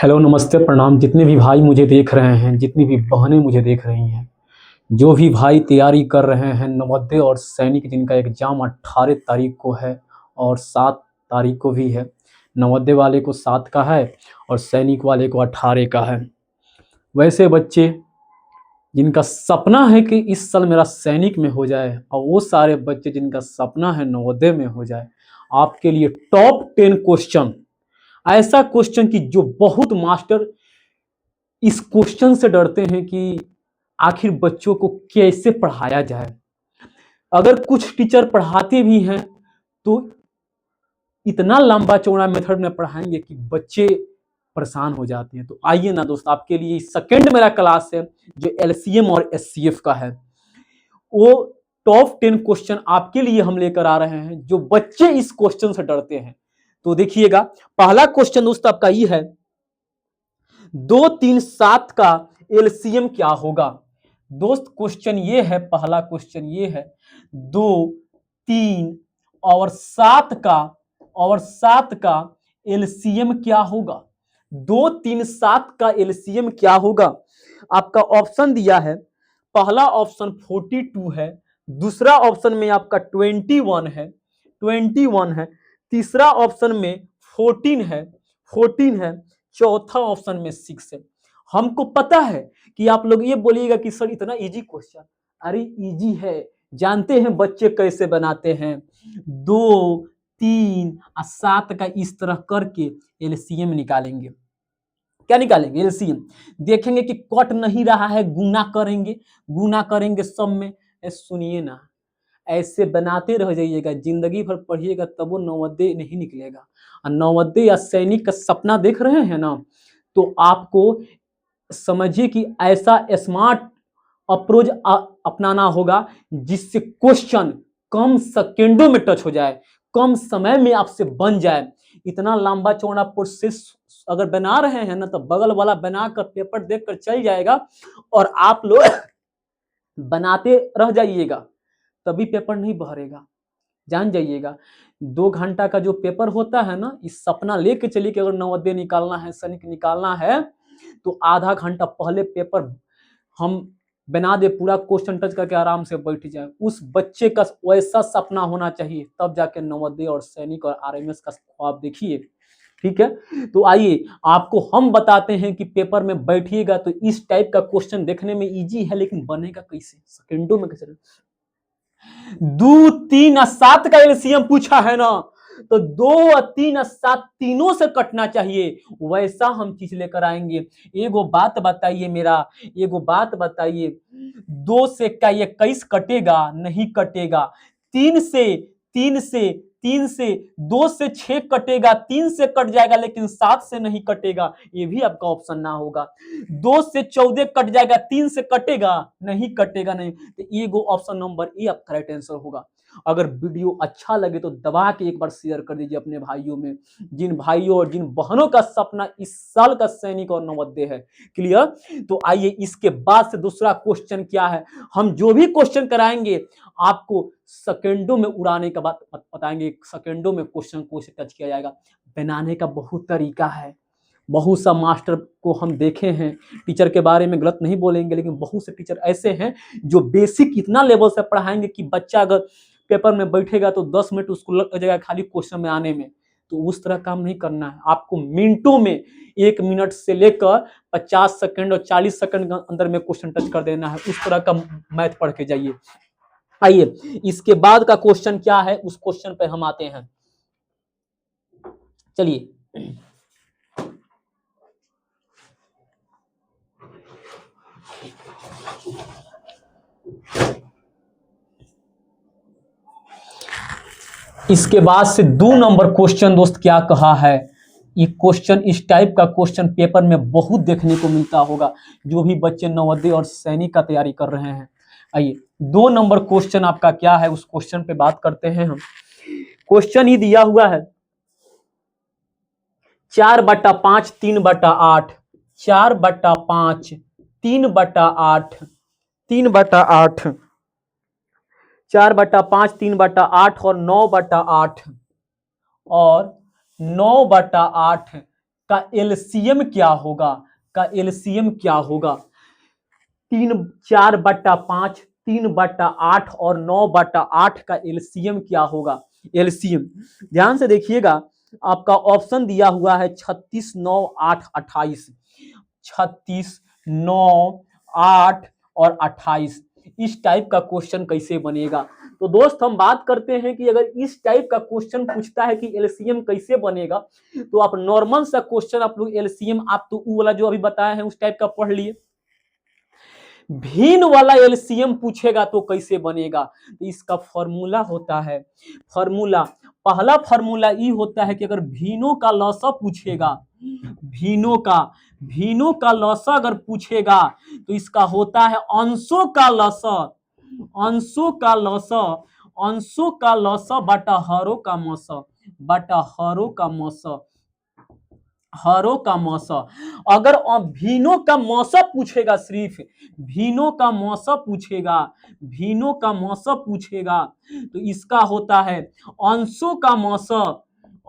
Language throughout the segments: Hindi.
हेलो, नमस्ते, प्रणाम। जितने भी भाई मुझे देख रहे हैं, जितनी भी बहनें मुझे देख रही हैं, जो भी भाई तैयारी कर रहे हैं नवोदय और सैनिक, जिनका एग्ज़ाम 18 तारीख को है और 7 तारीख को भी है। नवोदय वाले को 7 का है और सैनिक वाले को 18 का है। वैसे बच्चे जिनका सपना है कि इस साल मेरा सैनिक में हो जाए, और वो सारे बच्चे जिनका सपना है नवोदय में हो जाए, आपके लिए टॉप 10 क्वेश्चन, ऐसा क्वेश्चन कि जो बहुत मास्टर इस क्वेश्चन से डरते हैं कि आखिर बच्चों को कैसे पढ़ाया जाए। अगर कुछ टीचर पढ़ाते भी हैं तो इतना लंबा चौड़ा मेथड में पढ़ाएंगे कि बच्चे परेशान हो जाते हैं। तो आइए ना दोस्त, आपके लिए सेकंड मेरा क्लास है जो एलसीएम और एचसीएफ का है। वो टॉप 10 क्वेश्चन आपके लिए हम लेकर आ रहे हैं जो बच्चे इस क्वेश्चन से डरते हैं। तो देखिएगा, पहला क्वेश्चन दोस्त आपका ये है, 2 3 7 का एलसीएम क्या होगा। दोस्त क्वेश्चन ये है, पहला क्वेश्चन ये है, 2 3 और 7 का एलसीएम क्या होगा। 2 3 7 का एलसीएम क्या होगा। आपका ऑप्शन दिया है, पहला ऑप्शन 42 है, दूसरा ऑप्शन में आपका 21 है, तीसरा ऑप्शन में 14 है, चौथा ऑप्शन में 6 है। हमको पता है कि आप लोग ये बोलिएगा कि सर इतना इजी क्वेश्चन, अरे इजी है, जानते हैं बच्चे कैसे बनाते हैं। 2 3 और 7 का इस तरह करके एलसीएम निकालेंगे। क्या निकालेंगे? एलसीएम। देखेंगे कि कट नहीं रहा है, गुना करेंगे सब में। सुनिए ना, ऐसे बनाते रह जाइएगा, जिंदगी भर पढ़िएगा तब वो नवोदय नहीं निकलेगा। और नवोदय या सैनिक का सपना देख रहे हैं ना, तो आपको समझिए कि ऐसा स्मार्ट अप्रोच अपनाना होगा जिससे क्वेश्चन कम सेकेंडों में टच हो जाए, कम समय में आपसे बन जाए। इतना लंबा चौड़ा प्रोसेस अगर बना रहे हैं ना, तो बगल वाला बनाकर पेपर देखकर चल जाएगा और आप लोग बनाते रह जाइएगा, तभी पेपर नहीं भरेगा। जान जाइएगा, 2 घंटा का जो पेपर होता है ना, इस सपना लेके चलिए कि अगर नवोदय निकालना है, सैनिक निकालना है, तो आधा घंटा पहले पेपर हम बना दे, पूरा क्वेश्चन टच करके आराम से बैठ जाए। उस बच्चे का वैसा सपना होना चाहिए, तब जाके नवोदय और सैनिक और आरएमएस का ख्वाब देखिए। ठीक है, तो आइए आपको हम बताते हैं कि पेपर में बैठिएगा तो इस टाइप का क्वेश्चन देखने में इजी है, लेकिन बनेगा कैसे, सेकेंडों में कैसे। 2 3 और 7 का एलसीएम पूछा है ना, तो 2 और 3 और 7 तीनों से कटना चाहिए, वैसा हम चीज लेकर आएंगे। एगो बात बताइए मेरा, एगो बात बताइए, 2 से क्या ये 21 कटेगा? नहीं कटेगा। 3 से 3 से 2 से 6 कटेगा, 3 से कट जाएगा, लेकिन 7 से नहीं कटेगा, ये भी आपका ऑप्शन ना होगा। 2 से 14 कट जाएगा, 3 से कटेगा? नहीं कटेगा, नहीं। तो ये गो ऑप्शन नंबर ए आपका राइट आंसर होगा। अगर वीडियो अच्छा लगे तो दबा के एक बार शेयर कर दीजिए अपने भाइयों में, जिन भाइयों और जिन बहनों का सपना इस साल का सैनिक और नवोदय है। क्लियर? तो आइए इसके बाद से दूसरा क्वेश्चन क्या है, हम जो भी क्वेश्चन कराएंगे आपको सेकेंडों में उड़ाने का बात बताएंगे, सेकेंडों में क्वेश्चन को टच किया जाएगा। बनाने का बहुत तरीका है, बहुत सा मास्टर को हम देखे हैं, टीचर के बारे में गलत नहीं बोलेंगे, लेकिन बहुत से टीचर ऐसे हैं जो बेसिक इतना लेवल से पढ़ाएंगे कि बच्चा अगर पेपर में बैठेगा तो 10 मिनट उसको लग जाएगा खाली क्वेश्चन में आने में। तो उस तरह काम नहीं करना है, आपको मिनटों में, 1 मिनट से लेकर 50 सेकंड और 40 सेकंड के अंदर में क्वेश्चन टच कर देना है। उस तरह का मैथ पढ़ के जाइए। आइए इसके बाद का क्वेश्चन क्या है, उस क्वेश्चन पे हम आते हैं। चलिए, इसके बाद से 2 नंबर क्वेश्चन दोस्त क्या कहा है। ये क्वेश्चन, इस टाइप का क्वेश्चन पेपर में बहुत देखने को मिलता होगा, जो भी बच्चे नवोदय और सैनिक का तैयारी कर रहे हैं। आइए 2 नंबर क्वेश्चन आपका क्या है, उस क्वेश्चन पे बात करते हैं हम। क्वेश्चन ही दिया हुआ है, 4/5 3/8, 4/5 3/8, 3/8, 4/5 3/8 और 9/8, और 9/8 का एलसीएम क्या होगा, का एलसीएम क्या होगा? 3/4/5, 3/8 और 9/8 का एलसीएम क्या होगा? एलसीएम ध्यान से देखिएगा, आपका ऑप्शन दिया हुआ है 36, 9, 8, 28। 36, 9, 8 और 28। इस टाइप का क्वेश्चन कैसे बनेगा? तो दोस्त हम बात करते हैं कि अगर इस टाइप का क्वेश्चन पूछता है कि एलसीएम कैसे बनेगा, तो आप नॉर्मल सा क्वेश्चन आप लोग एलसीएम आप तो वो वाला जो अभी बताया है उस टाइप का पढ़ लिए। भिन्न वाला एलसीएम पूछेगा तो कैसे बनेगा? तो इसका फॉर्मूला होता है, फॉर्मूला पहला फॉर्मूला ये होता है कि अगर भिन्नों का लसा पूछेगा, भिन्नों का लसा अगर पूछेगा तो इसका होता है अंशों का लसा, अंशों का लसा, अंशों का लसा बटा हरों का मसा, बटा हरों का मसा, हरों का मौसा। अगर भीनों का मौसा पूछेगा, सिर्फ भीनों का मौसा पूछेगा, भीनों का मौसा पूछेगा तो इसका होता है अंशों का मौसा,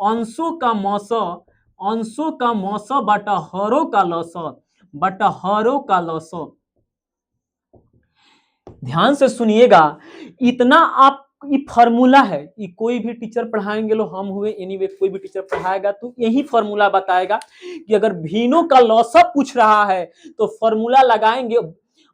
अंशों का मौसा, अंशों का मौसा बटा हरों का लसा, बटा हरों का लसा। ध्यान से सुनिएगा, इतना आप ये फार्मूला है, ये कोई भी टीचर पढ़ाएंगे, लो हम हुए एनीवे कोई भी टीचर पढ़ाएगा तो यही फार्मूला बताएगा कि अगर भीनों का लौसा पूछ रहा है तो फार्मूला लगाएंगे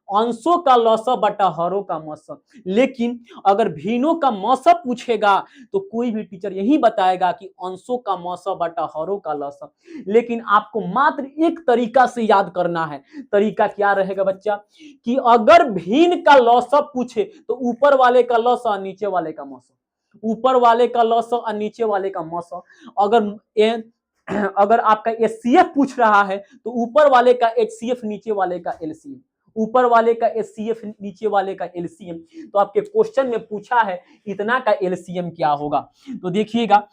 अंशों का लौसा बटा हरों का मौसा। लेकिन अगर भीनों का मौसा पूछेगा तो कोई भी टीचर यही बताएगा कि अंशों का मौसा बटा हरों का लौसा। लेकिन आपको मात्र एक तरीका से याद करना है। तरीका क्या रहेगा बच्चा? कि अगर भिन्न का लौसा पूछे तो ऊपर वाले का लौसा और नीचे वाले का मौसा, ऊपर वाले का लौसा और नीचे वाले का मौसा। अगर आपका एचसीएफ पूछ रहा है तो ऊपर वाले का एचसीएफ, नीचे वाले का एलसीएम, ऊपर वाले का एचसीएफ, नीचे वाले का एलसीएम। तो आपके क्वेश्चन में पूछा है इतना का एलसीएम क्या होगा? तो देखिएगा,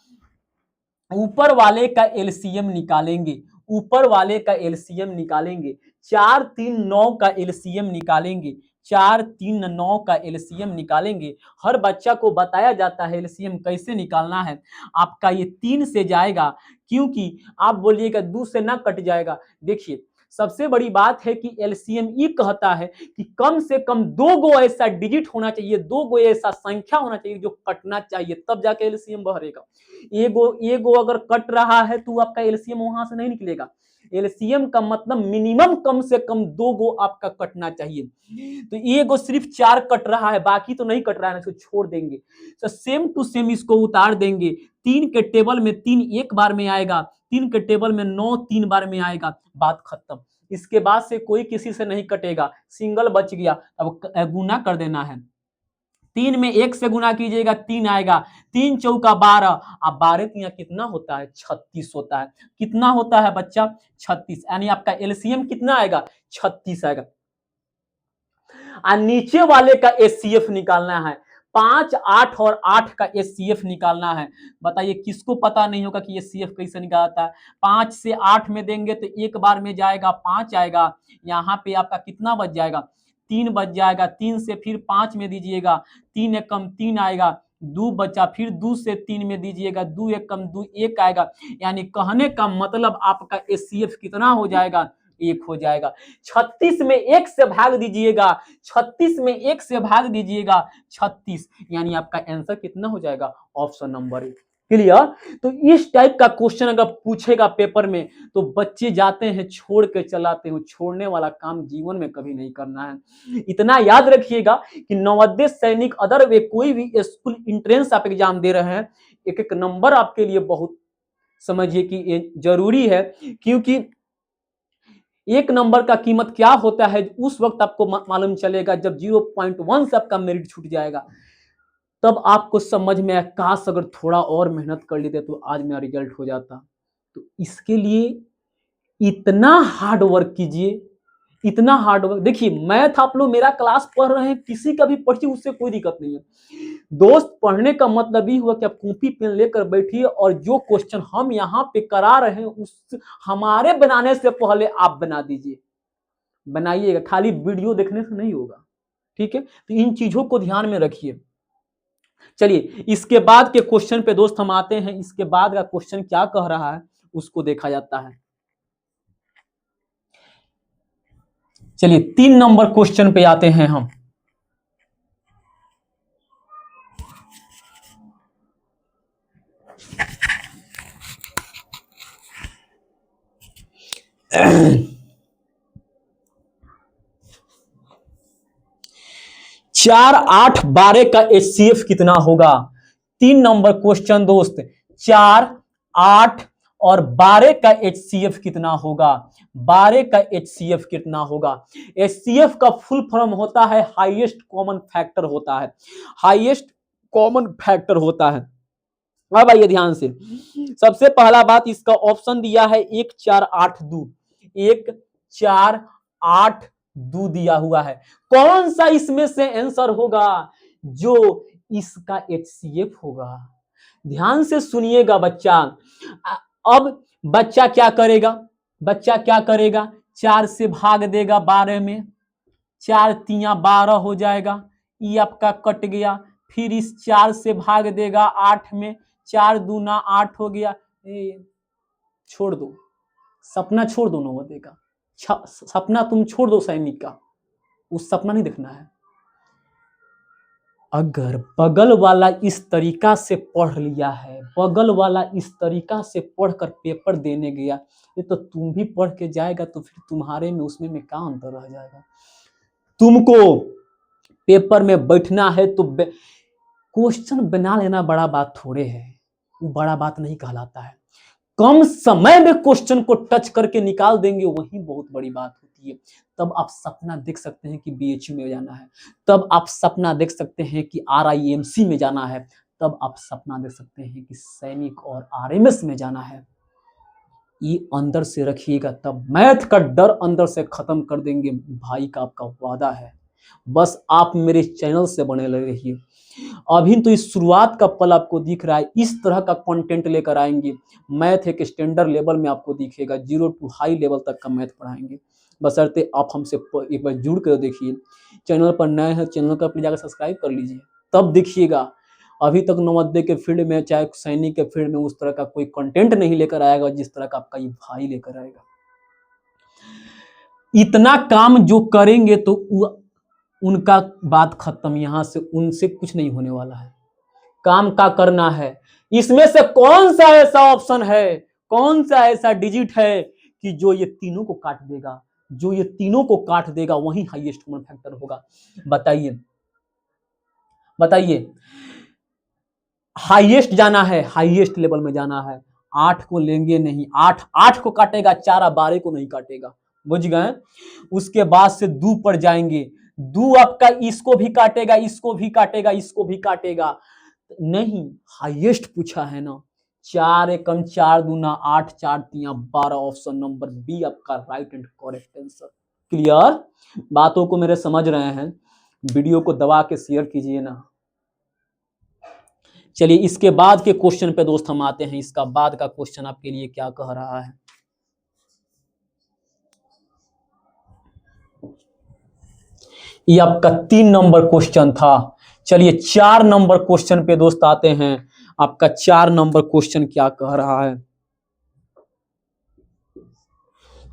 ऊपर वाले का एलसीएम निकालेंगे, ऊपर वाले का एलसीएम निकालेंगे, 4, 3, 9 का एलसीएम निकालेंगे, 4, 3, 9 का एलसीएम निकालेंगे। हर बच्चा को बताया जाता है एलसीएम कैसे निकालना है। आपका ये 3 से जाएगा, क्योंकि आप बोलिएगा 2 से ना कट जाएगा। देखिए सबसे बड़ी बात है कि एलसीएम ये कहता है कि कम से कम 2 गो ऐसा डिजिट होना चाहिए, 2 गो ऐसा संख्या होना चाहिए जो कटना चाहिए, तब जाके एलसीएम बहरेगा। एगो अगर कट रहा है तो आपका एलसीएम वहां से नहीं निकलेगा। एलसीएम का मतलब मिनिमम कम से कम 2 गो आपका कटना चाहिए। तो एगो सिर्फ 4 कट रहा है, बाकी तो नहीं कट रहा है, इसको छोड़ देंगे। तो सेम टू सेम इसको उतार देंगे। 3 के टेबल में 3 एक बार में आएगा, 3 के टेबल में 9 3 बार में आएगा, बात खत्म। इसके बाद से कोई किसी से नहीं कटेगा, सिंगल बच गया। अब गुना कर देना है, 3 में 1 से गुना कीजिएगा 3 आएगा, 3 चौका 12, अब 12 यहाँ कितना होता है? 36 होता है। कितना होता है बच्चा? 36। यानी आपका एलसीएम कितना आएगा? 36 आएगा। और नीचे वाले का एचसीएफ निकालना है, 5, 8 और 8 का एचसीएफ निकालना है। बताइए किसको पता नहीं होगा कि एचसीएफ कैसे निकालता है? 5 से 8 में देंगे तो एक बार में जाएगा 5 आएगा, यहाँ पे आपका कितना बच जाएगा? 3 बच जाएगा। 3 से फिर 5 में दीजिएगा, 3 एक कम 3 आएगा, 2 बचा, फिर 2 से 3 में दीजिएगा, 2 एक कम 2 1 आएगा। यानी कहने का मतलब आपका एचसीएफ कितना हो जाएगा? 1 हो जाएगा। 36 में 1 से भाग दीजिएगा, 36 में 1 से भाग दीजिएगा 36, यानी आपका आंसर कितना हो जाएगा? Option number 1। क्लियर? तो इस टाइप का क्वेश्चन अगर पूछेगा पेपर में तो बच्चे जाते हैं छोड़ के चलाते हैं। छोड़ने वाला काम जीवन में कभी नहीं करना है। इतना याद रखिएगा कि नवोदय, सैनिक, अदर वे कोई भी स्कूल एंट्रेंस आप एग्जाम दे रहे हैं, एक एक नंबर आपके लिए बहुत समझिए कि जरूरी है। क्योंकि 1 नंबर का कीमत क्या होता है उस वक्त आपको मालूम चलेगा जब 0.1 से आपका मेरिट छूट जाएगा, तब आपको समझ में आया काश अगर थोड़ा और मेहनत कर लेते तो आज मेरा रिजल्ट हो जाता। तो इसके लिए इतना हार्ड वर्क कीजिए, इतना हार्ड वर्क। देखिए मैथ आप लोग मेरा क्लास पढ़ रहे हैं, किसी का भी पढ़िए, उससे कोई दिक्कत नहीं है दोस्त। पढ़ने का मतलब ही हुआ कि आप कॉपी पेन लेकर बैठिए और जो क्वेश्चन हम यहाँ पे करा रहे हैं उस हमारे बनाने से पहले आप बना दीजिए, बनाइएगा। खाली वीडियो देखने से नहीं होगा, ठीक है? तो इन चीजों को ध्यान में रखिए। चलिए इसके बाद के क्वेश्चन पे दोस्त हम आते हैं। इसके बाद का क्वेश्चन क्या कह रहा है उसको देखा जाता है। चलिए 3 नंबर क्वेश्चन पे आते हैं हम। चार 8 12 का HCF कितना होगा? 3 नंबर क्वेश्चन दोस्त। 4 8 और 12 का HCF कितना होगा? 12 का HCF कितना होगा? HCF का फुल फॉर्म होता है हाईएस्ट कॉमन फैक्टर होता है, हाईएस्ट कॉमन फैक्टर होता है। अब आइए ध्यान से, सबसे पहला बात इसका ऑप्शन दिया है 1 4 8 2, 1 4 8 2 दिया हुआ है। कौन सा इसमें से आंसर होगा जो इसका HCF होगा? ध्यान से सुनिएगा बच्चा। अब बच्चा क्या करेगा? बच्चा क्या करेगा? 4 से भाग देगा 12 में, 4 तिया 12 हो जाएगा, ये आपका कट गया। फिर इस 4 से भाग देगा 8 में, 4 दूना 8 हो गया। छोड़ दो, सपना छोड़ दो नवोदय का, सपना तुम छोड़ दो सैनिक का, उस सपना नहीं देखना है। अगर बगल वाला इस तरीका से पढ़ लिया है, बगल वाला इस तरीका से पढ़कर पेपर देने गया, ये तो तुम भी पढ़ के जाएगा तो फिर तुम्हारे में उसमें में क्या अंतर रह जाएगा? तुमको पेपर में बैठना है तो क्वेश्चन बना लेना बड़ा बात थोड़े है, वो बड़ा बात नहीं कहलाता है। कम समय में क्वेश्चन को टच करके निकाल देंगे वही बहुत बड़ी बात होती है। तब आप सपना देख सकते हैं कि BHU में जाना है, तब आप सपना देख सकते हैं कि RIMC में जाना है, तब आप सपना देख सकते हैं कि सैनिक और RMS में जाना है। ये अंदर से रखिएगा, तब मैथ का डर अंदर से खत्म कर देंगे भाई का आपका वादा है। बस आप मेरे चैनल से बने रहिए। अभी तो इस शुरुआत का पल आपको दिख रहा है, इस तरह का कंटेंट लेकर आएंगे। मैथ एक स्टैंडर्ड लेवल में आपको दिखेगा, 0 to हाई लेवल तक का मैथ पढ़ाएंगे। बशर्ते आप हमसे एक बार जुड़ कर देखिए। चैनल पर नए हैं, चैनल को अपनी जाकर सब्सक्राइब कर लीजिए, तब देखिएगा। अभी तक नवोदय के फील्ड में, चाहे सैनिक के फील्ड में, उस तरह का कोई कंटेंट नहीं लेकर आएगा जिस तरह का आपका ये भाई लेकर आएगा। इतना काम जो करेंगे तो उनका बात खत्म, यहां से उनसे कुछ नहीं होने वाला है। काम का करना है। इसमें से कौन सा ऐसा ऑप्शन है, कौन सा ऐसा डिजिट है कि जो ये तीनों को काट देगा? जो ये तीनों को काट देगा वही हाईएस्ट कॉमन फैक्टर होगा। बताइए बताइए। हाईएस्ट जाना है, हाईएस्ट लेवल में जाना है। 8 को लेंगे नहीं, 8 को काटेगा, 4 12 को नहीं काटेगा, बुझ गए? उसके बाद से 2 पर जाएंगे, 2 आपका इसको भी काटेगा, इसको भी काटेगा, इसको भी काटेगा। नहीं, हाईएस्ट पूछा है ना। 4 एकम 4 दूना 8, 4 तिया 12, ऑप्शन नंबर बी आपका right and correct answer. Clear? बातों को मेरे समझ रहे हैं? वीडियो को दबा के शेयर कीजिए ना। चलिए इसके बाद के क्वेश्चन पे दोस्त हम आते हैं। इसका बाद का क्वेश्चन आपके लिए क्या कह रहा है? ये आपका 3 नंबर क्वेश्चन था। चलिए 4 नंबर क्वेश्चन पे दोस्त आते हैं। आपका 4 नंबर क्वेश्चन क्या कह रहा है?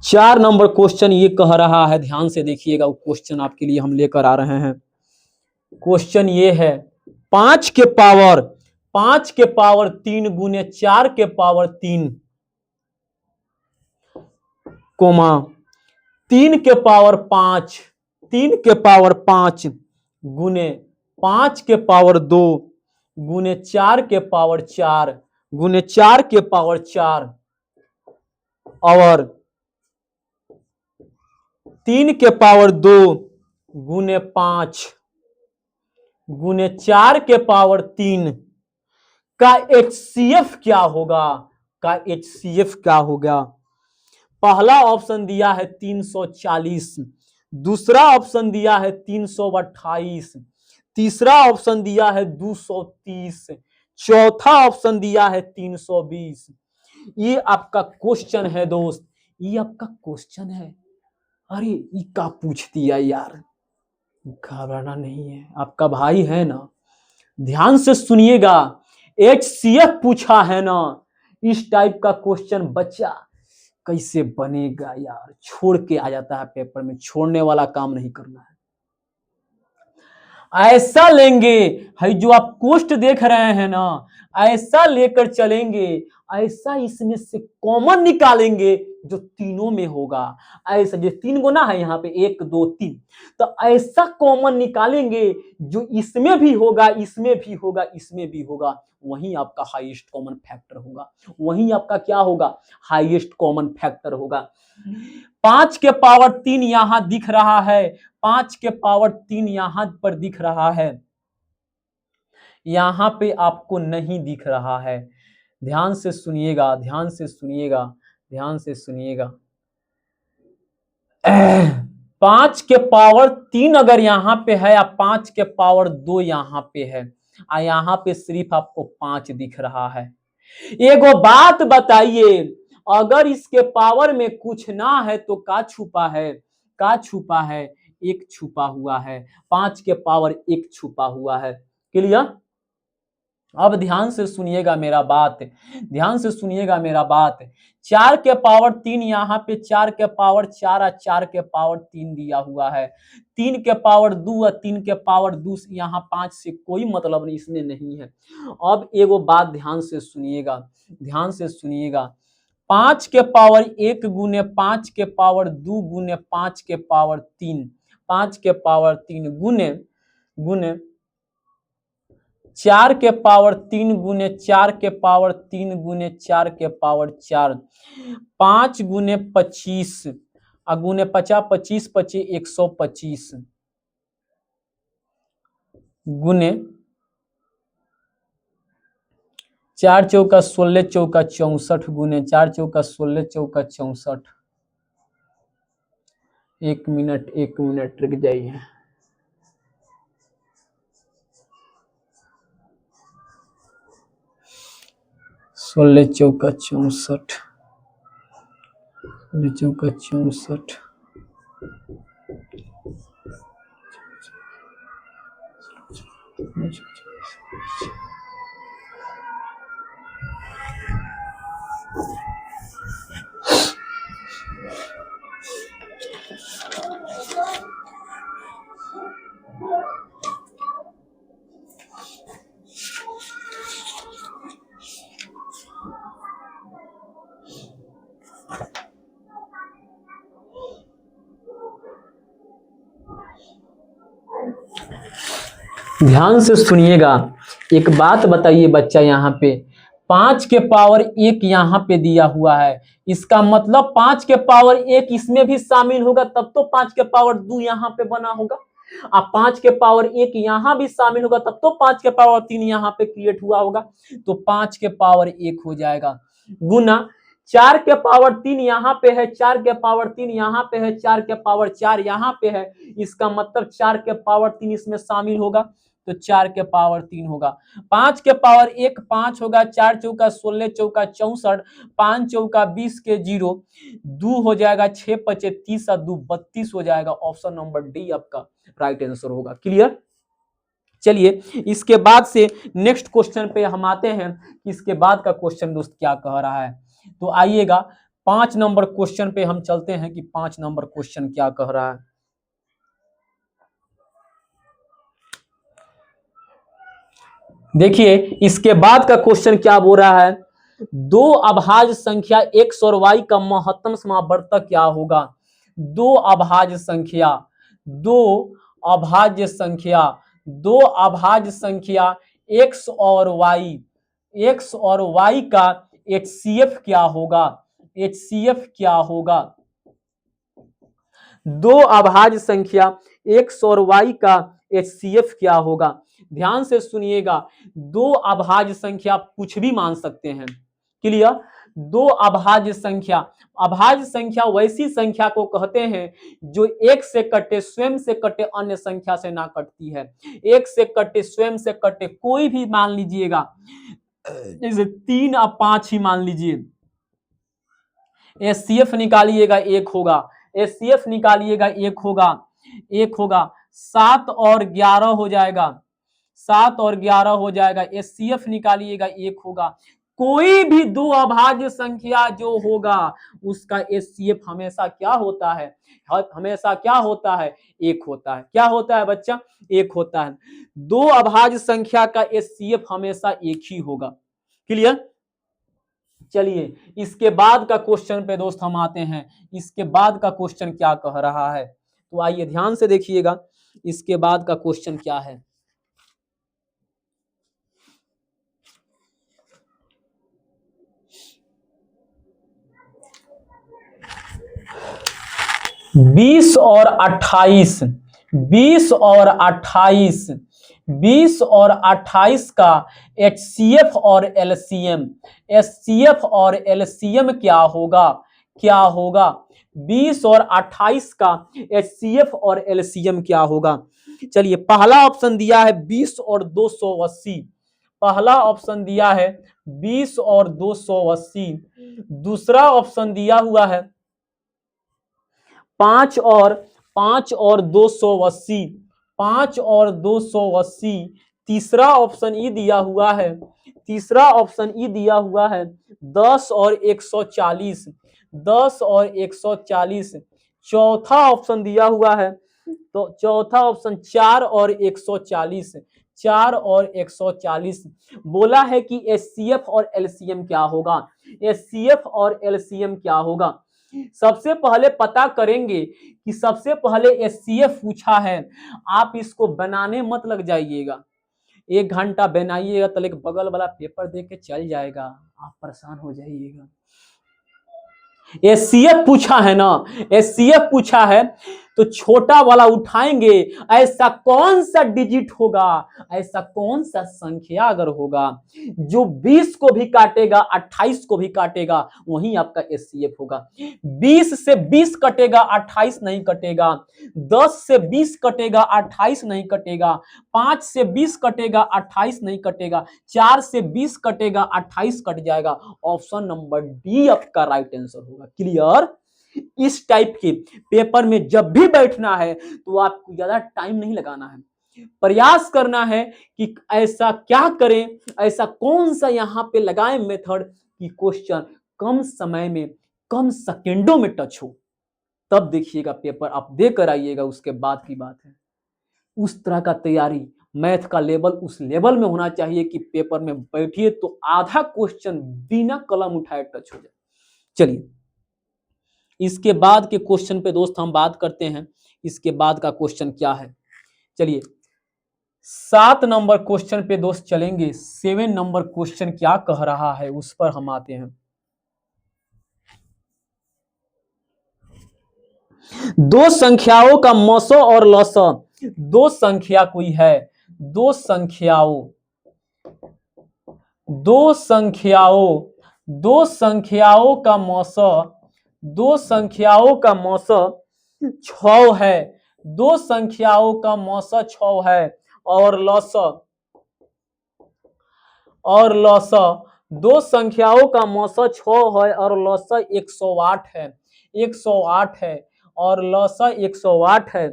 4 नंबर क्वेश्चन ये कह रहा है, ध्यान से देखिएगा, वो क्वेश्चन आपके लिए हम लेकर आ रहे हैं। क्वेश्चन ये है, 5 के पावर 3 गुने 4 के पावर 3 कोमा 3 के पावर 5 गुने 5 के पावर 2 गुने 4 के पावर 4 गुने 4 के पावर 4 और 3 के पावर 2 गुने 5 गुने 4 के पावर 3 का HCF क्या होगा? का HCF क्या होगा? पहला ऑप्शन दिया है 340, दूसरा ऑप्शन दिया है 328, तीसरा ऑप्शन दिया है 230, चौथा ऑप्शन दिया है 320। ये आपका क्वेश्चन है दोस्त, ये आपका क्वेश्चन है। अरे ये क्या पूछ दिया यार, घबराना नहीं है, आपका भाई है ना। ध्यान से सुनिएगा, HCF पूछा है ना, इस टाइप का क्वेश्चन बच्चा कैसे बनेगा यार, छोड़ के आ जाता है पेपर में, छोड़ने वाला काम नहीं करना है। ऐसा लेंगे, है जो आप कोष्ट देख रहे हैं ना, ऐसा लेकर चलेंगे, ऐसा इसमें से कॉमन निकालेंगे जो तीनों में होगा। ऐसा जो 3 गुना है यहाँ पे 1 2 3, तो ऐसा कॉमन निकालेंगे जो इसमें भी होगा, इसमें भी होगा, इसमें भी होगा, वही आपका हाईएस्ट कॉमन फैक्टर होगा। वही आपका क्या होगा, हाईएस्ट कॉमन फैक्टर होगा। 5 के पावर 3 यहां दिख रहा है, 5 के पावर 3 यहां पर दिख रहा है, यहां पे आपको नहीं दिख रहा है। ध्यान से सुनिएगा, ध्यान से सुनिएगा, ध्यान से सुनिएगा। 5 के पावर 3 अगर यहाँ पे है, या 5 के पावर 2 यहाँ पे है, यहाँ पे सिर्फ आपको 5 दिख रहा है। एगो बात बताइए, अगर इसके पावर में कुछ ना है तो का छुपा है, का छुपा है, 1 छुपा हुआ है। 5 के पावर 1 छुपा हुआ है। क्लियर? अब ध्यान से सुनिएगा मेरा बात, ध्यान से सुनिएगा मेरा बात। 4 के पावर 3 यहाँ पे 4 के पावर 4 और 4 के पावर 3 दिया हुआ है। 3 के पावर 2 और 3 के पावर 2, यहाँ 5 से कोई मतलब नहीं, इसमें नहीं है। अब एगो बात ध्यान से सुनिएगा, ध्यान से सुनिएगा। 5 के पावर 1 गुने 5 के पावर 2 गुने 5 के पावर 3, 5 के पावर 3 गुने गुने 4 के पावर 3 गुने 4 के पावर 3 गुने 4 के पावर 4, 5 गुने 25 गुने 50, 25 25 125 गुने 4 चौका 16 चौका 64 गुने 4 चौका 16 चौका 64। 1 मिनट रुक जाइए। 16 चौका 64, 16 चौका 64, ध्यान से सुनिएगा। एक बात बताइए बच्चा, यहाँ पे 5 के पावर 1 यहाँ पे दिया हुआ है, इसका मतलब 5 के पावर 1 इसमें भी शामिल होगा, तब तो 5 के पावर 2 यहाँ पे बना होगा। अब 5 के पावर 1 यहाँ भी शामिल होगा, तब तो 5 के पावर 3 यहाँ पे क्रिएट हुआ होगा, तो 5 के पावर 1 हो जाएगा। गुना 4 के पावर 3 यहाँ पे है, 4 के पावर 3 यहाँ पे है, 4 के पावर 4 यहाँ पे है, इसका मतलब 4 के पावर 3 इसमें शामिल होगा, तो 4 के पावर 3 होगा। 5 के पावर 1 5 होगा, 4 चौका 16 चौका 64, 5 चौका 20 के 0, 2 हो जाएगा, 6 पचे 30 और 2 32 हो जाएगा। ऑप्शन नंबर डी आपका राइट आंसर होगा। क्लियर? चलिए इसके बाद से नेक्स्ट क्वेश्चन पे हम आते हैं कि इसके बाद का क्वेश्चन दोस्त क्या कह रहा है। तो आइएगा 5 नंबर क्वेश्चन पे हम चलते हैं कि 5 नंबर क्वेश्चन क्या कह रहा है। देखिए इसके बाद का क्वेश्चन क्या बोल रहा है, 2 अभाज्य संख्या x और y का महत्तम समावर्तक क्या होगा। 2 अभाज्य संख्या, 2 अभाज्य संख्या, 2 अभाज्य संख्या x और y, x और y का HCF क्या होगा, HCF क्या होगा। 2 अभाज्य संख्या x और y का HCF क्या होगा। ध्यान से सुनिएगा, 2 अभाज्य संख्या कुछ भी मान सकते हैं। क्लियर? 2 अभाज्य संख्या, अभाज्य संख्या वैसी संख्या को कहते हैं जो एक से कटे, स्वयं से कटे, अन्य संख्या से ना कटती है। एक से कटे, स्वयं से कटे, कोई भी मान लीजिएगा, जैसे 3 और 5 ही मान लीजिए, HCF निकालिएगा 1 होगा, HCF निकालिएगा 1 होगा, 1 होगा। 7 और 11 हो जाएगा, 7 और 11 हो जाएगा, HCF निकालिएगा 1 होगा। कोई भी दो अभाज्य संख्या जो होगा उसका एचसीएफ हमेशा क्या होता है, हमेशा क्या होता है, एक होता है। क्या होता है बच्चा, एक होता है। दो अभाज्य संख्या का एचसीएफ हमेशा एक ही होगा। क्लियर। चलिए इसके बाद का क्वेश्चन पे दोस्त हम आते हैं। इसके बाद का क्वेश्चन क्या कह रहा है, तो आइए ध्यान से देखिएगा इसके बाद का क्वेश्चन क्या है। बीस और 28, 20 और 28, 20 और 28 का एचसीएफ और एलसीएम, एचसीएफ और एलसीएम क्या होगा, क्या होगा। 20 और 28 का एचसीएफ और एलसीएम क्या होगा। चलिए पहला ऑप्शन दिया है 20 और 280, पहला ऑप्शन दिया है 20 और 280, दूसरा ऑप्शन दिया हुआ है 5 और 280, 5 और 280, तीसरा ऑप्शन ई दिया हुआ है, तीसरा ऑप्शन ई दिया हुआ है 10 और 140, 10 और 140, चौथा ऑप्शन दिया हुआ है, तो चौथा ऑप्शन 4 और 140, 4 और 140। बोला है कि एचसीएफ और एलसीएम क्या होगा, एचसीएफ और एलसीएम क्या होगा। सबसे पहले पता करेंगे कि सबसे पहले एचसीएफ पूछा है। आप इसको बनाने मत लग जाइएगा, 1 घंटा बनाइएगा तो एक बगल वाला पेपर देख के चल जाएगा, आप परेशान हो जाइएगा। एचसीएफ पूछा है ना, एचसीएफ पूछा है तो छोटा वाला उठाएंगे, ऐसा कौन सा डिजिट होगा, ऐसा कौन सा संख्या अगर होगा जो 20 को भी काटेगा 28 को भी काटेगा, वही आपका एचसीएफ होगा। 20 से 20 कटेगा 28 नहीं कटेगा, 10 से 20 कटेगा 28 नहीं कटेगा, 5 से 20 कटेगा 28 नहीं कटेगा, 4 से 20 कटेगा 28 कट जाएगा। ऑप्शन नंबर डी आपका राइट आंसर होगा। क्लियर। इस टाइप के पेपर में जब भी बैठना है तो आपको ज्यादा टाइम नहीं लगाना है, प्रयास करना है कि ऐसा क्या करें, ऐसा कौन सा यहाँ पे लगाएं मेथड कि क्वेश्चन कम समय में कम सेकेंडों में टच हो, तब देखिएगा पेपर आप देकर आइएगा। उसके बाद की बात है, उस तरह का तैयारी मैथ का लेवल उस लेवल में होना चाहिए कि पेपर में बैठिए तो आधा क्वेश्चन बिना कलम उठाए टच हो जाए। चलिए इसके बाद के क्वेश्चन पे दोस्त हम बात करते हैं। इसके बाद का क्वेश्चन क्या है, चलिए 7 नंबर क्वेश्चन पे दोस्त चलेंगे। 7 नंबर क्वेश्चन क्या कह रहा है उस पर हम आते हैं। दो संख्याओं का मसो और लसो, दो संख्या कोई है, दो संख्याओं, दो संख्याओं, दो संख्याओं का मसो, दो संख्याओं का मौसा 6 है, दो संख्याओं का मौसा 6 है और लसा, और लसा दो संख्याओं का मौसा 6 है और लसा 108 है, 108 है और लसा 108 है।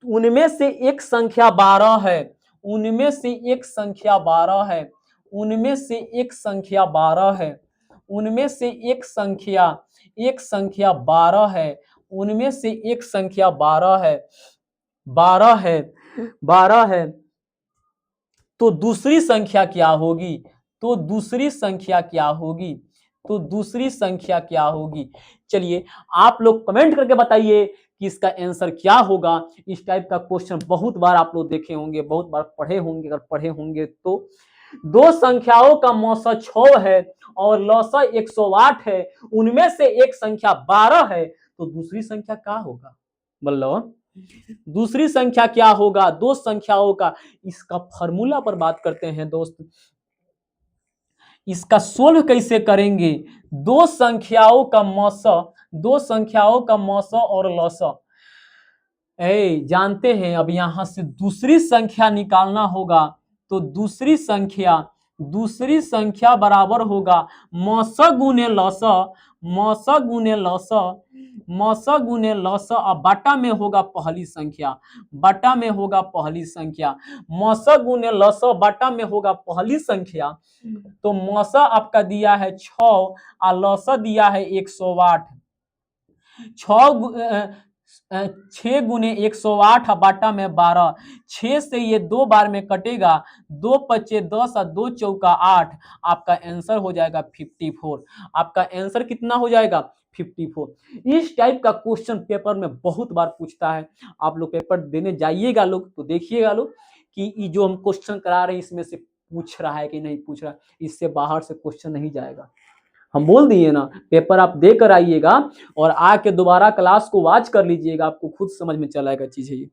उनमें से एक संख्या 12 है, उनमें से एक संख्या 12 है, उनमें से एक संख्या 12 है, उनमें से एक संख्या 12 है, उनमें से एक संख्या 12 है, 12 है, 12 है। तो दूसरी संख्या क्या होगी, तो दूसरी संख्या क्या होगी, तो दूसरी संख्या क्या होगी। चलिए आप लोग कमेंट करके बताइए कि इसका आंसर क्या होगा। इस टाइप का क्वेश्चन बहुत बार आप लोग देखे होंगे, बहुत बार पढ़े होंगे, अगर पढ़े होंगे तो दो संख्याओं का मौसा 6 है और लौसा 108 है, उनमें से एक संख्या 12 है, तो दूसरी संख्या क्या होगा, बोलो दूसरी संख्या क्या होगा। दो संख्याओं का, इसका फॉर्मूला पर बात करते हैं दोस्त, इसका सोल्व कैसे करेंगे। दो संख्याओं का मौसा, दो संख्याओं का मौसा और लौसा जानते हैं। अब यहां से दूसरी संख्या निकालना होगा, तो दूसरी संख्या बराबर होगा मौसा गुने लौसा, मौसा गुने लौसा, मौस गुने लस, अब बटा में होगा पहली संख्या, बटा में होगा पहली संख्या, मौस गुने लस बटा में होगा पहली संख्या। तो मौस आपका दिया है 6 और लस दिया है 108। 6 गुने 108 बाटा में 12, 6 से ये 2 बार में कटेगा, 2 पचे 10 और 2 चौका 8, आपका आंसर हो जाएगा 54। आपका आंसर कितना हो जाएगा 54। इस टाइप का क्वेश्चन पेपर में बहुत बार पूछता है। आप लोग पेपर देने जाइएगा लोग तो देखिएगा लोग कि ये जो हम क्वेश्चन करा रहे हैं इसमें से पूछ रहा है कि नहीं पूछ रहा, इससे बाहर से क्वेश्चन नहीं जाएगा। हम बोल दिए ना, पेपर आप दे कर आइएगा और आके दोबारा क्लास को वॉच कर लीजिएगा, आपको खुद समझ में चल आएगा चीज है ये।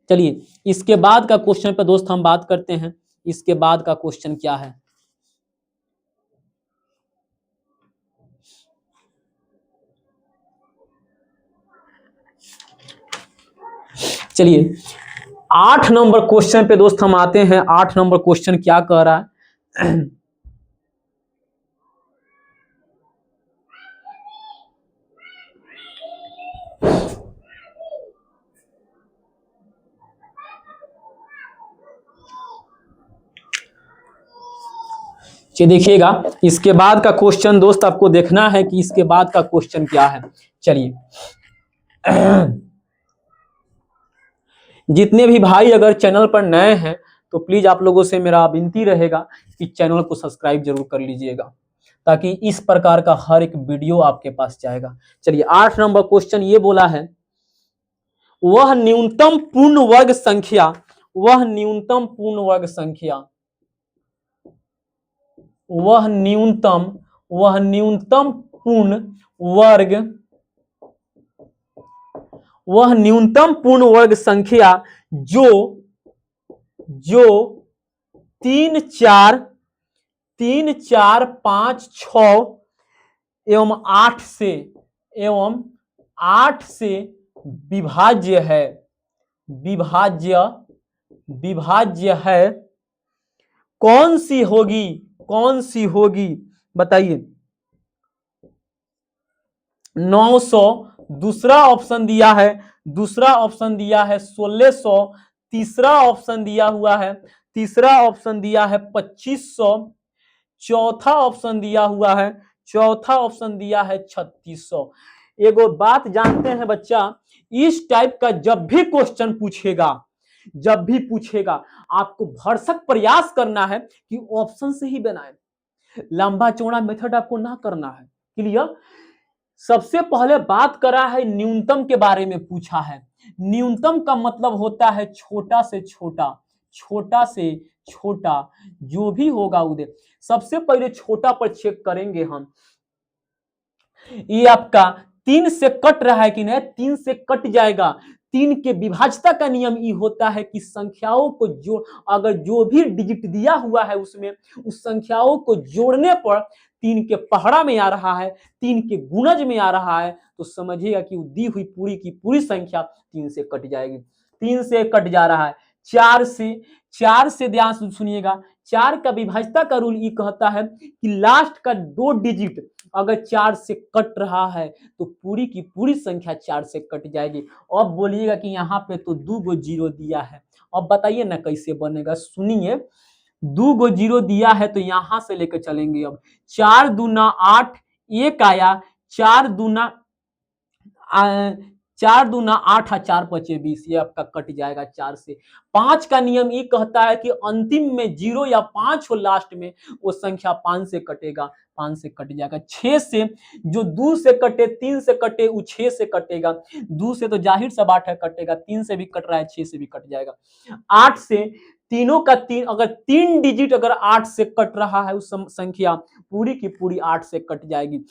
चलिए इसके बाद का क्वेश्चन पे दोस्त हम बात करते हैं। इसके बाद का क्वेश्चन क्या है, चलिए 8 नंबर क्वेश्चन पे दोस्त हम आते हैं। 8 नंबर क्वेश्चन क्या कह रहा है ये देखिएगा, इसके बाद का क्वेश्चन दोस्त आपको देखना है कि इसके बाद का क्वेश्चन क्या है। चलिए जितने भी भाई अगर चैनल पर नए हैं तो प्लीज आप लोगों से मेरा विनती रहेगा कि चैनल को सब्सक्राइब जरूर कर लीजिएगा, ताकि इस प्रकार का हर एक वीडियो आपके पास जाएगा। चलिए 8 नंबर क्वेश्चन ये बोला है, वह न्यूनतम पूर्ण वर्ग संख्या, वह न्यूनतम पूर्ण वर्ग संख्या, वह न्यूनतम पूर्ण वर्ग, वह न्यूनतम पूर्ण वर्ग संख्या जो 3 4 5 6 एवं 8 से विभाज्य है, विभाज्य है, कौन सी होगी, कौन सी होगी बताइए। 900, दूसरा ऑप्शन दिया है, दूसरा ऑप्शन दिया है 1600, तीसरा ऑप्शन दिया हुआ है, तीसरा ऑप्शन दिया है 2500, चौथा ऑप्शन दिया हुआ है, चौथा ऑप्शन दिया है 3600। एगो बात जानते हैं बच्चा, इस टाइप का जब भी क्वेश्चन पूछेगा, जब भी पूछेगा आपको भरसक प्रयास करना है कि ऑप्शन से ही बनाए, लंबा चौड़ा मेथड आपको ना करना है। क्लियर। सबसे पहले बात करा है न्यूनतम के बारे में पूछा है। न्यूनतम का मतलब होता है छोटा से छोटा, छोटा से छोटा जो भी होगा उधर। सबसे पहले छोटा पर चेक करेंगे हम, ये आपका 3 से कट रहा है कि नहीं, 3 से कट जाएगा। 3 के विभाज्यता का नियम ये होता है कि संख्याओं को अगर जो भी डिजिट दिया हुआ है उसमें उस संख्याओं को जोड़ने पर 3 के पहाड़ा में आ रहा है, 3 के गुणज में आ रहा है, तो समझिएगा कि दी हुई पूरी की पूरी संख्या 3 से कट जाएगी। 3 से कट जा रहा है। 4 से ध्यान से सुनिएगा, 4 का विभाज्यता का रूल ये कहता है कि लास्ट का 2 डिजिट अगर 4 से कट रहा है तो पूरी की पूरी संख्या 4 से कट जाएगी। अब बोलिएगा कि यहाँ पे तो 2 गो जीरो दिया है, अब बताइए ना कैसे बनेगा। सुनिए, 2 गो जीरो दिया है तो यहां से लेकर चलेंगे। अब 4 दूना 8, एक आया, 4 दूना 8 और 4 पचे 20, ये आपका कट जाएगा 4 से। 5 का नियम ये कहता है कि अंतिम में 0 या 5 हो लास्ट में, वो संख्या 5 से कटेगा, 5 से कट जाएगा। 6 से जो 2 से कटे 3 से कटे वो 6 से कटेगा, 2 से तो जाहिर सा बात है कटेगा, 3 से भी कट रहा है 6 से भी कट जाएगा। 8 से तीनों का 3, अगर 3 डिजिट अगर 8 से कट रहा है उस संख्या पूरी की पूरी 8 से कट जाएगी।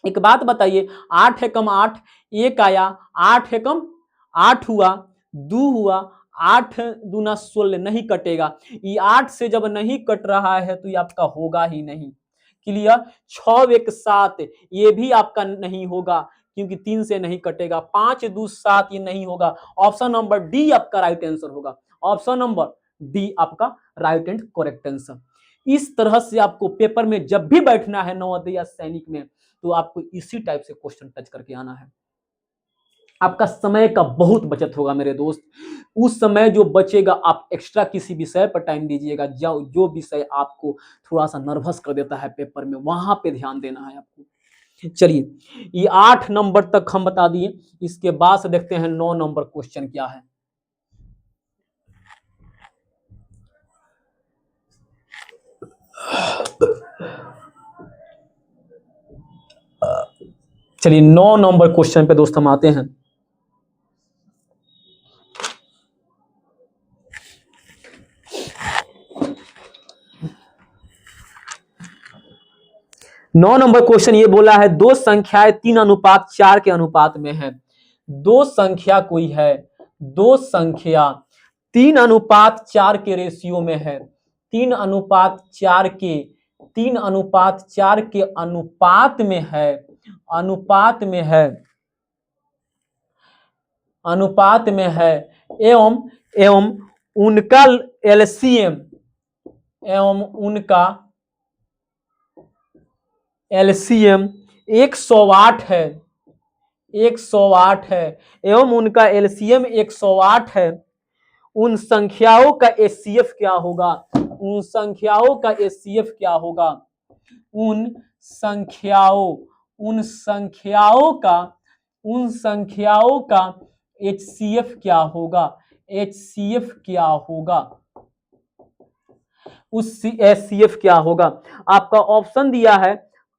एक बात बताइए, 8 है कम 8, एक आया, 8 है कम 8 हुआ, 2 हुआ, 8 दूना 16 नहीं कटेगा। ये 8 से जब नहीं कट रहा है तो ये आपका होगा ही नहीं। क्लियर। 6 1 7, ये भी आपका नहीं होगा क्योंकि 3 से नहीं कटेगा। 5 2 7, ये नहीं होगा। ऑप्शन नंबर डी आपका राइट आंसर होगा। ऑप्शन नंबर डी आपका राइट एंड करेक्ट आंसर। इस तरह से आपको पेपर में जब भी बैठना है नवोदय या सैनिक में, तो आपको इसी टाइप से क्वेश्चन टच करके आना है। आपका समय का बहुत बचत होगा मेरे दोस्त। उस समय जो बचेगा आप एक्स्ट्रा किसी विषय पर टाइम दीजिएगा, जो विषय आपको थोड़ा सा नर्वस कर देता है पेपर में, वहां पे ध्यान देना है आपको। चलिए, ये 8 नंबर तक हम बता दिए। इसके बाद से देखते हैं 9 नंबर क्वेश्चन क्या है। चलिए 9 नंबर क्वेश्चन पे दोस्त हम आते हैं। नौ नंबर क्वेश्चन ये बोला है, दो संख्याएं 3:4 के अनुपात में है। दो संख्या कोई है, दो संख्या 3:4 के रेशियो में है। 3:4 के 3:4 के अनुपात में है, अनुपात में है, अनुपात में है, एवं एवं उनका एलसीएम एवं उनका एलसीएम 108 है, 108 है, एवं उनका एलसीएम 108 है। उन संख्याओं का एचसीएफ क्या होगा? उन संख्याओं का एचसीएफ क्या होगा? उन संख्याओं उन संख्याओं का एचसीएफ क्या होगा? एचसीएफ क्या होगा? उस एचसीएफ क्या होगा? आपका ऑप्शन दिया है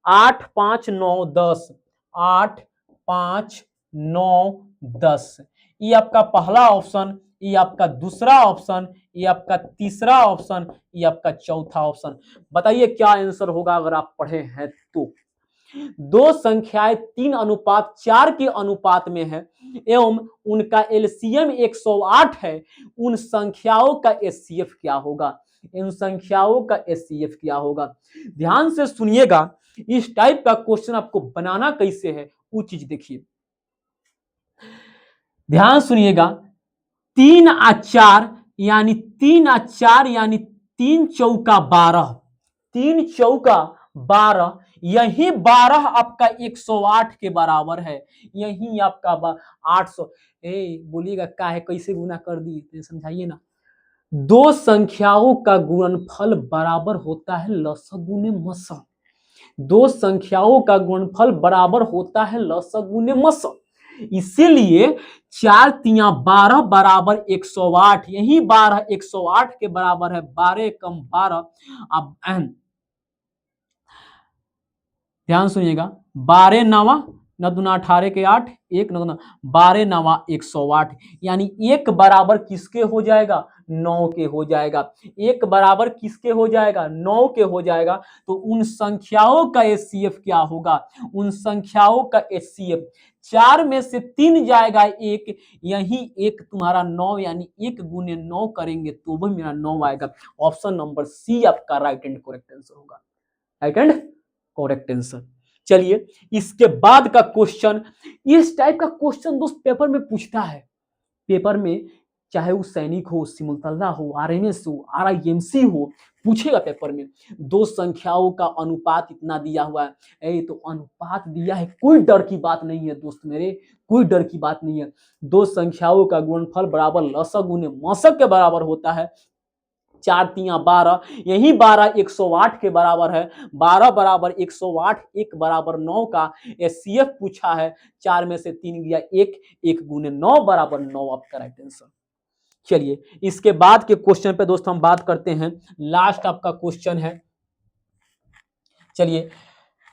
8, 5, 9, 10। 8, 5, 9, 10। ये आपका पहला ऑप्शन, ये आपका दूसरा ऑप्शन, ये आपका तीसरा ऑप्शन, ये आपका चौथा ऑप्शन। बताइए क्या आंसर होगा अगर आप पढ़े हैं तो। दो संख्याएं 3:4 के अनुपात में है एवं उनका एलसीएम 108 है। उन संख्याओं का एचसीएफ क्या होगा? इन संख्याओं का एचसीएफ क्या होगा? ध्यान से सुनिएगा, इस टाइप का क्वेश्चन आपको बनाना कैसे है वो चीज देखिए। ध्यान सुनिएगा, 3:4 यानी 3:4 यानी 3 चौका 12, 3 चौका 12, यही 12 आपका 108 के बराबर है। यही आपका 800। बोलिएगा का है, कैसे गुना कर दी समझाइए ना। दो संख्याओं का गुणनफल बराबर होता है लसअ गुने मसअ। दो संख्याओं का गुणनफल बराबर होता है लसअ गुने मसअ। इसीलिए 4 तिया 12 बराबर 108। यही 12 108 के बराबर है। 12 कम 12। अब ध्यान सुनिएगा, 12 नवा 9 दूना 18 के 8, 1 9 12 नवा 108, यानी एक बराबर किसके हो जाएगा? 9 के हो जाएगा। एक बराबर किसके हो जाएगा? 9 के हो जाएगा। तो उन संख्याओं का एचसीएफ क्या होगा? उन संख्याओं का एचसीएफ 4 में से 3 जाएगा 1, यही 1 तुम्हारा 9, यानी 1 गुने 9 करेंगे तो भी मेरा 9 आएगा। ऑप्शन नंबर सी आपका राइट एंड करेक्ट आंसर होगा। Right and correct answer. चलिए, इसके बाद का क्वेश्चन, इस टाइप का क्वेश्चन दोस्त पेपर में पूछता है। पेपर में चाहे वो सैनिक हो, सिमुलतला हो, आरएमएस हो, आरआईएमसी हो, पूछेगा पेपर में। दो संख्याओं का अनुपात इतना दिया हुआ है, तो अनुपात दिया है, कोई डर की बात नहीं है दोस्त मेरे, कोई डर की बात नहीं है। दो संख्याओं का गुणनफल बराबर लसअ गुने मसअ के बराबर होता है। 4 तिया 12, यही 12 108 के बराबर है। 12 बराबर 108, 1 बराबर 9 का एचसीएफ पूछा है। 4 में से 3 गया 1, 1 गुने 9 बराबर 9 आपका राइट आंसर। चलिए, इसके बाद के क्वेश्चन पे दोस्त हम बात करते हैं। लास्ट आपका क्वेश्चन है। चलिए,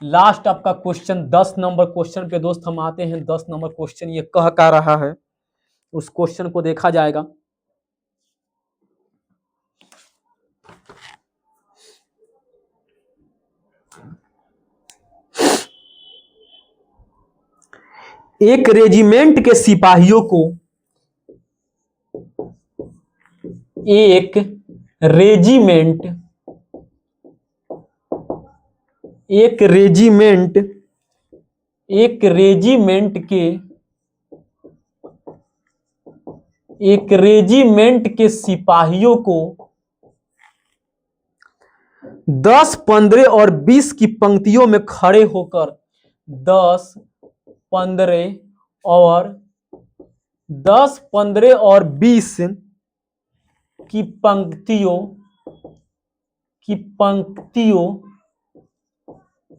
लास्ट आपका क्वेश्चन 10 नंबर क्वेश्चन पे दोस्त हम आते हैं। 10 नंबर क्वेश्चन ये कह का रहा है, उस क्वेश्चन को देखा जाएगा। एक रेजिमेंट के सिपाहियों को एक रेजिमेंट एक रेजिमेंट एक रेजिमेंट के सिपाहियों को 10, 15 और 20 की पंक्तियों में खड़े होकर 10, 15 और 20 की पंक्तियों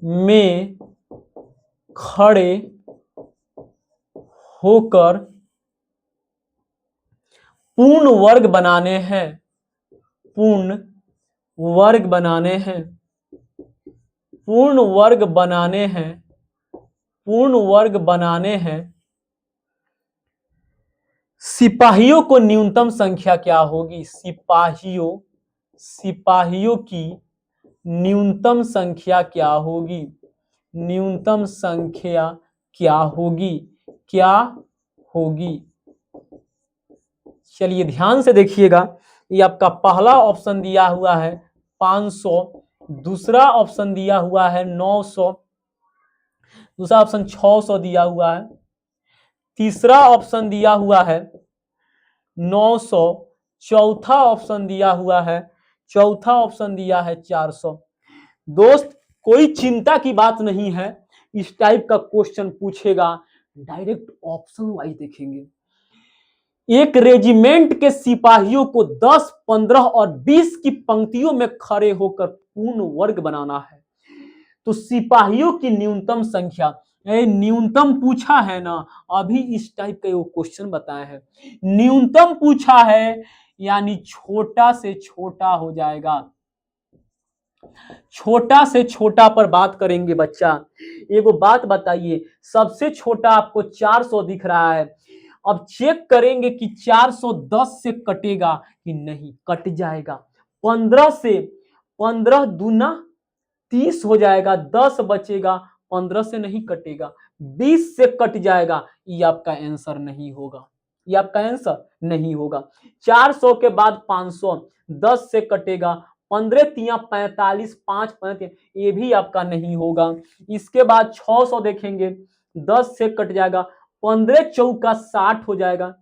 में खड़े होकर पूर्ण वर्ग बनाने हैं। पूर्ण वर्ग बनाने हैं। पूर्ण वर्ग बनाने हैं। पूर्ण वर्ग बनाने हैं। सिपाहियों को न्यूनतम संख्या क्या होगी? सिपाहियों की न्यूनतम संख्या क्या होगी? न्यूनतम संख्या क्या होगी? क्या होगी? चलिए ध्यान से देखिएगा। ये आपका पहला ऑप्शन दिया हुआ है 500, दूसरा ऑप्शन दिया हुआ है 900, दूसरा ऑप्शन 600 दिया हुआ है, तीसरा ऑप्शन दिया हुआ है 900, चौथा ऑप्शन दिया हुआ है 400। दोस्त कोई चिंता की बात नहीं है, इस टाइप का क्वेश्चन पूछेगा डायरेक्ट ऑप्शन वाइज देखेंगे। एक रेजिमेंट के सिपाहियों को 10, 15 और 20 की पंक्तियों में खड़े होकर पूर्ण वर्ग बनाना है। तो सिपाहियों की न्यूनतम संख्या, न्यूनतम पूछा है ना, अभी इस टाइप का क्वेश्चन बताया है। न्यूनतम पूछा है यानी छोटा से छोटा हो जाएगा। छोटा से छोटा पर बात करेंगे बच्चा। एगो बात बताइए, सबसे छोटा आपको 400 दिख रहा है। अब चेक करेंगे कि 410 से कटेगा कि नहीं, कट जाएगा। 15 से 15 दूना 30 हो जाएगा, 10 बचेगा, 15 से नहीं कटेगा। 20 से कट जाएगा, ये आपका आंसर नहीं होगा। ये आपका आंसर नहीं होगा। 400 के बाद 500, 10 से कटेगा, 15 तिया 45, 5 5, ये भी आपका नहीं होगा। इसके बाद 600 देखेंगे, 10 से कट जाएगा, 15 चौका 60 हो जाएगा,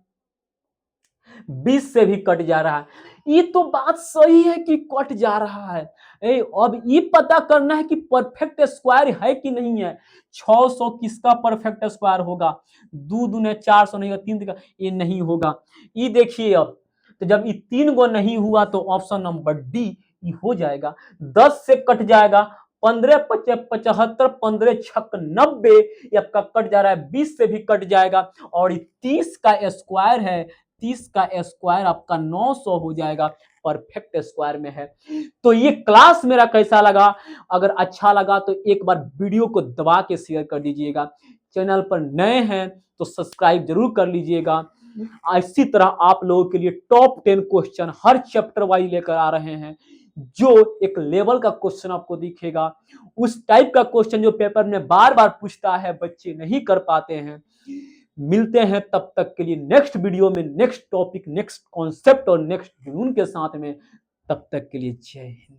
20 से भी कट जा रहा है। ये तो बात सही है कि कट जा रहा है। अब ये पता करना है कि परफेक्ट स्क्वायर है कि नहीं है। 600 किसका परफेक्ट स्क्वायर होगा? 2 दूने 400 नहीं होगा, 3 का ये नहीं होगा। ये देखिए, अब तो जब ये 3 गो नहीं हुआ तो ऑप्शन नंबर डी ये हो जाएगा। 10 से कट जाएगा, 15 पचे 75, 15 छक 90, ये आपका कट जा रहा है, 20 से भी कट जाएगा। और 30 का स्क्वायर है, 30 का स्क्वायर आपका 900 हो जाएगा, परफेक्ट स्क्वायर में है। तो ये क्लास मेरा कैसा लगा? अगर अच्छा लगा तो एक बार वीडियो को दबा के शेयर कर दीजिएगा। चैनल पर नए हैं तो सब्सक्राइब जरूर कर लीजिएगा। इसी तरह आप लोगों के लिए टॉप 10 क्वेश्चन हर चैप्टर वाइज लेकर आ रहे हैं। जो एक लेवल का क्वेश्चन आपको दिखेगा, उस टाइप का क्वेश्चन जो पेपर में बार बार पूछता है, बच्चे नहीं कर पाते हैं। मिलते हैं तब तक के लिए नेक्स्ट वीडियो में, नेक्स्ट टॉपिक, नेक्स्ट कॉन्सेप्ट और नेक्स्ट जुनून के साथ में। तब तक के लिए जय हिंद।